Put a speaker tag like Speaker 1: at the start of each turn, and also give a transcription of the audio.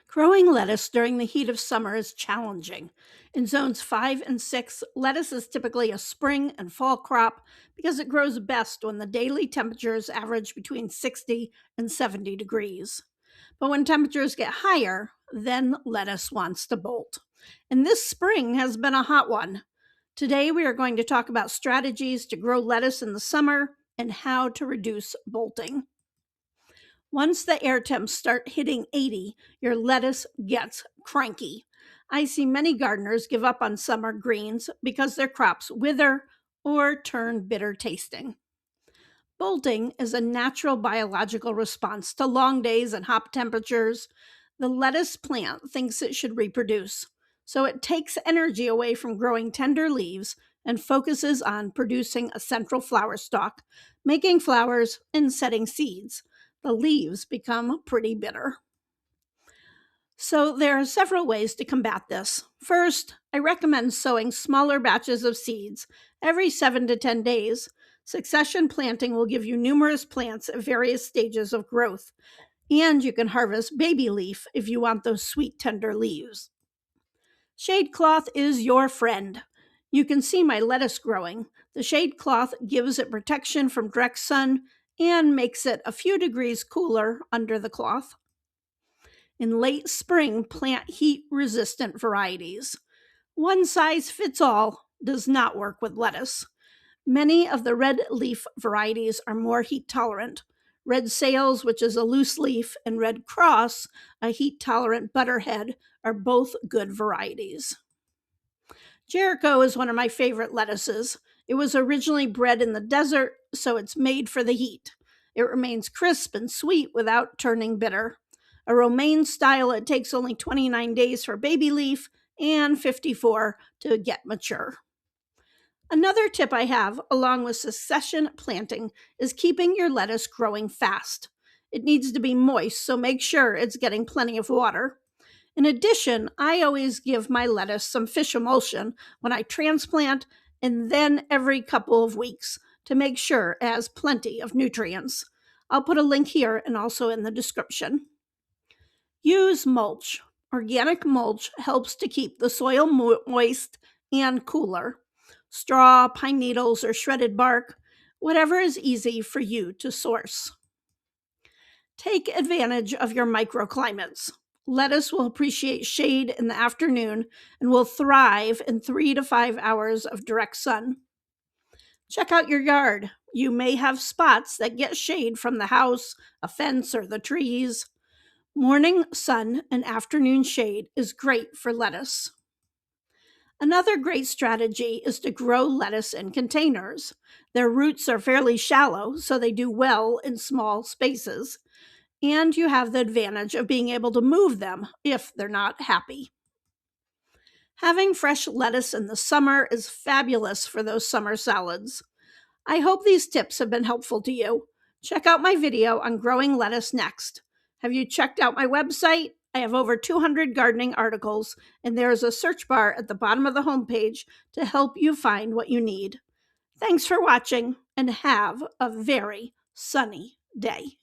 Speaker 1: Growing lettuce during the heat of summer is challenging. In zones 5 and 6, lettuce is typically a spring and fall crop because it grows best when the daily temperatures average between 60 and 70 degrees. But when temperatures get higher, then lettuce wants to bolt. And this spring has been a hot one. Today, we are going to talk about strategies to grow lettuce in the summer and how to reduce bolting. Once the air temps start hitting 80, your lettuce gets cranky. I see many gardeners give up on summer greens because their crops wither or turn bitter tasting. Bolting is a natural biological response to long days and hot temperatures. The lettuce plant thinks it should reproduce, so it takes energy away from growing tender leaves and focuses on producing a central flower stalk, making flowers and setting seeds. The leaves become pretty bitter. So, there are several ways to combat this. First, I recommend sowing smaller batches of seeds every 7 to 10 days. Succession planting will give you numerous plants at various stages of growth, and you can harvest baby leaf if you want those sweet, tender leaves. Shade cloth is your friend. You can see my lettuce growing. The shade cloth gives it protection from direct sun and makes it a few degrees cooler under the cloth. In late spring, plant heat-resistant varieties. One size fits all does not work with lettuce. Many of the red leaf varieties are more heat tolerant. Red Sales, which is a loose leaf, and Red Cross, a heat tolerant butterhead, are both good varieties. Jericho is one of my favorite lettuces. It was originally bred in the desert, so it's made for the heat. It remains crisp and sweet without turning bitter. A romaine style, it takes only 29 days for baby leaf and 54 to get mature. Another tip I have, along with succession planting, is keeping your lettuce growing fast. It needs to be moist, so make sure it's getting plenty of water. In addition, I always give my lettuce some fish emulsion when I transplant and then every couple of weeks to make sure it has plenty of nutrients. I'll put a link here and also in the description. Use mulch. Organic mulch helps to keep the soil moist and cooler. Straw, pine needles, or shredded bark, whatever is easy for you to source. Take advantage of your microclimates. Lettuce will appreciate shade in the afternoon and will thrive in 3 to 5 hours of direct sun. Check out your yard. You may have spots that get shade from the house, a fence, or the trees. Morning sun and afternoon shade is great for lettuce. Another great strategy is to grow lettuce in containers. Their roots are fairly shallow, so they do well in small spaces, and you have the advantage of being able to move them if they're not happy. Having fresh lettuce in the summer is fabulous for those summer salads. I hope these tips have been helpful to you. Check out my video on growing lettuce next. Have you checked out my website? I have over 200 gardening articles, and there is a search bar at the bottom of the homepage to help you find what you need. Thanks for watching, and have a very sunny day.